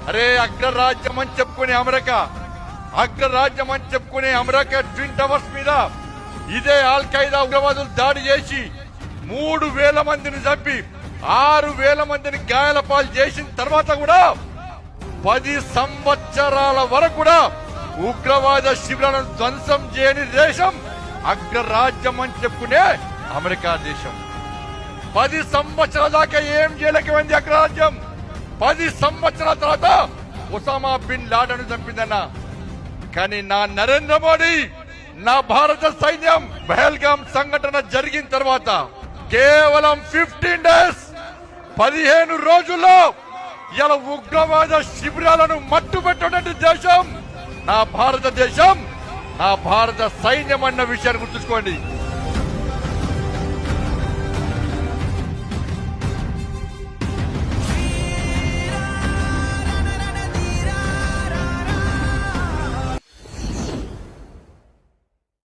అరే అగ్రరాజ్యం అని చెప్పుకునే అమెరికా ట్విన్ టవర్స్ మీద ఇదే అల్ ఖైదా ఉగ్రవాదులు దాడి చేసి 3,000 మందిని చంపి 6,000 మందిని గాయాల పాలు చేసిన తర్వాత కూడా 10 సంవత్సరాల వరకు కూడా ఉగ్రవాద శిబిరాలను ధ్వంసం చేయని దేశం అగ్రరాజ్యం అని చెప్పుకునే అమెరికా దేశం. 10 సంవత్సరాల దాకా ఏం చేయలేకపోయింది అగ్రరాజ్యం. 10 సంవత్సరాల తర్వాత ఒసామా బిన్ లాడెన్ చంపిందన్న. కానీ నా నరేంద్ర మోడీ, నా భారత సైన్యం పహల్గాం సంఘటన జరిగిన తర్వాత కేవలం 15 డేస్ 15 రోజుల్లో ఇలా ఉగ్రవాద శిబిరాలను మట్టుబెట్టినటువంటి దేశం నా భారతదేశం, నా భారత సైన్యం అన్న విషయాన్ని గుర్తుంచుకోండి.